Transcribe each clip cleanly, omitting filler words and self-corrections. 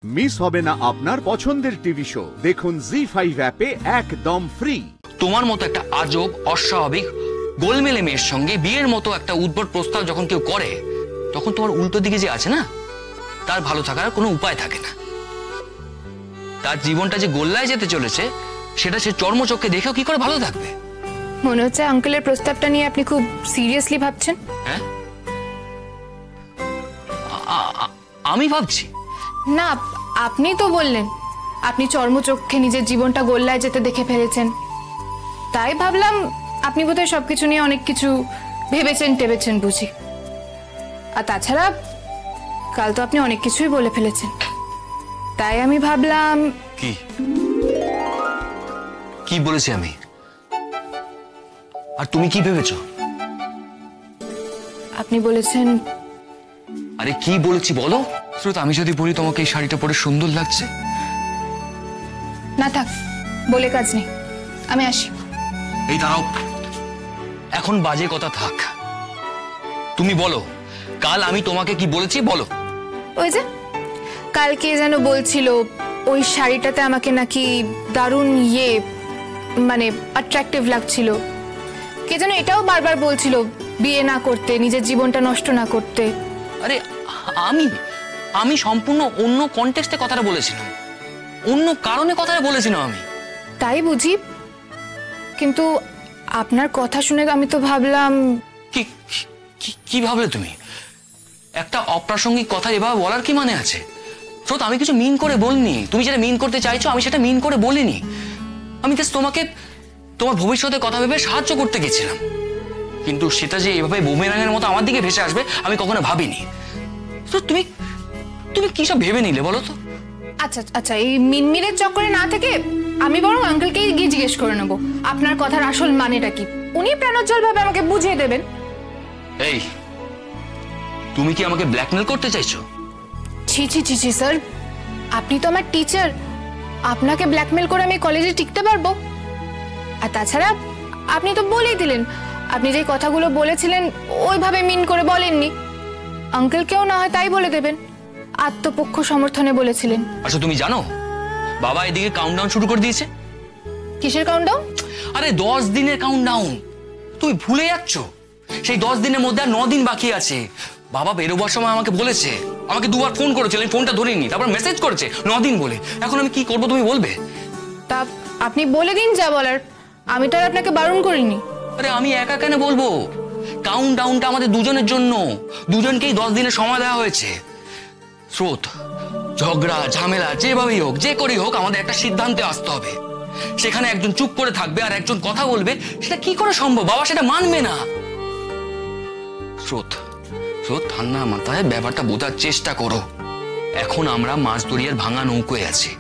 Miss হবে না আপনার পছন্দের টিভি শো। দেখুন জি5 অ্যাপে একদম ফ্রি। তোমার মতো একটা আজব অস্বাভাবিক গোলমেলে মেয়ের সঙ্গে বিয়ের মতো একটা উদ্ভট প্রস্তাব যখন কেউ করে, তখন তোমার উল্টো দিকে যে আছে না, তার ভালো থাকার কোনো উপায় থাকে না। তার জীবনটা যে গোল্লায় যেতে চলেছে সেটা সে চর্মচক্ষে দেখেও কি করে ভালো থাকবে? মনে হচ্ছে আঙ্কেলের প্রস্তাবটা নিয়ে আপনি খুব সিরিয়াসলি ভাবছেন। হ্যাঁ, আমি ভাবছি না, আপনি তো বললেন আপনি চর্মচক্ষে নিজের জীবনটা গোল্লায় যেতে দেখে ফেলেছেন, তাই ভাবলাম আপনি বোধহয় সবকিছু নিয়ে অনেক কিছু ভেবেছেন টেবেছেন বুঝি। আর তাছাড়া কাল তো আপনি অনেক কিছুই বলে ফেলেছেন, তাই আমি ভাবলাম। কি কি বলেছি আমি? আর তুমি কি ভেবেছ? আপনি বলেছেন। আরে কি বলেছি বলো শ্রোতা। আমি যদি বলি তোমাকে এই শাড়িটা পরে সুন্দর লাগছে? না থাক, বলে কাজ নেই, আমি আসি। এই দাঁড়াও, এখন বাজে কথা থাক, তুমি বলো কাল আমি তোমাকে কি বলেছি বলো। ওই যে কালকে যেন বলছিল ওই শাড়িটাতে আমাকে নাকি দারুণ মানে অ্যাট্রাকটিভ লাগছিল। কে যেন এটাও বারবার বলছিল বিয়ে না করতে, নিজের জীবনটা নষ্ট না করতে। আরে আমি সম্পূর্ণ অন্য কনটেক্সটে কথাটা বলেছিলাম, অন্য কারণে কথাটা বলেছিলাম আমি। তাই বুঝি, কিন্তু আপনার কথা শুনে আমি তো ভাবলাম। কি ভাবলে তুমি? একটা অপ্রাসঙ্গিক কথা এভাবে বলার কি মানে আছে? শ্রোত, আমি কিছু মিন করে বলিনি। তুমি যেটা মিন করতে চাইছো আমি সেটা মিন করে বলিনি। আমি জাস্ট তোমাকে তোমার ভবিষ্যতে কথা ভেবে সাহায্য করতে গেছিলাম, কিন্তু সেটা যে এভাবে বুমেরাঙের মতো আমার দিকে ভেসে আসবে আমি কখনো ভাবিনি। তুমি তুমি কি সব ভেবে নিলে বলো তো? আচ্ছা আচ্ছা, এই মিনমিনের চক্করে না থেকে আমি বরং আঙ্কেলকে গিয়ে জিজ্ঞেস করে নেবো আপনার কথার আসল মানেটা কি। উনি প্রাণোজ্জ্বল ভাবে আমাকে বুঝিয়ে দেবেন। এই, তুমি কি আমাকে ব্ল্যাকমেল করতে চাইছো? ছি ছি ছি ছি স্যার, আপনি তো আমার টিচার, আপনাকে ব্ল্যাকমেল করে আমি কলেজে টিকতে পারবো? আর তাছাড়া আপনি তো বলেই দিলেন আপনি যে কথাগুলো বলেছিলেন ওইভাবে মিন করে বলেননি। আঙ্কেলকেও না হয় তাই বলে দেবেন, আত্মপক্ষ সমর্থনে বলেছিলেন। আচ্ছা, তুমি জানো বাবা এদিকে কাউন্টডাউন শুরু করে দিয়েছে। কিসের কাউন্টডাউন? আরে 10 দিনের কাউন্টডাউন। তুমি ভুলে যাচ্ছ, সেই 10 দিনের মধ্যে আর 9 দিন বাকি আছে। বাবা বেরোবার সময় আমাকে বলেছে, আমাকে দুবার ফোন করেছিলেন, ফোনটা ধরিনি, তারপর মেসেজ করেছে 9 দিন বলে। এখন আমি কি করবো তুমি বলবে? তা আপনি বলে দিন যা বলার, আমি তো আর আপনাকে বারণ করিনি। আরে আমি একা কেন বলবো? কাউন্টডাউনটা আমাদের দুজনের জন্য, দুজনকেই 10 দিনের সময় দেওয়া হয়েছে। স্রোত, ঝগড়া ঝামেলা যেভাবেই হোক, যে করেই হোক, আমাদের একটা সিদ্ধান্তে আসতে হবে। সেখানে একজন চুপ করে থাকবে আর একজন কথা বলবে, সেটা কি করে সম্ভব? বাবা সেটা মানবে না। স্রোত, ঠান্ডা মাথায় ব্যাপারটা বোঝার চেষ্টা করো। এখন আমরা মাছদরিয়ার ভাঙা নৌকোয় আছি।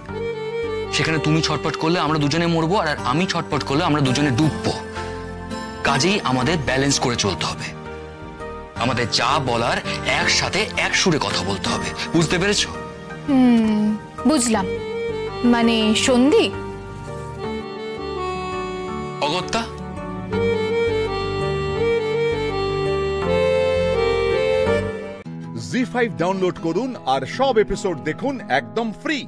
সেখানে তুমি ছটপট করলে আমরা দুজনে মরবো, আর আমি ছটপট করলে আমরা দুজনে ডুববো। কাজেই আমাদের ব্যালেন্স করে চলতে হবে। আমাদের যা বলার একসাথে এক সুরে কথা বলতে হবে। বুঝতে পেরেছো? বুঝলাম। মানে সন্ধি? অগত্যা। জি5 ডাউনলোড করুন আর সব এপিসোড দেখুন একদম ফ্রি।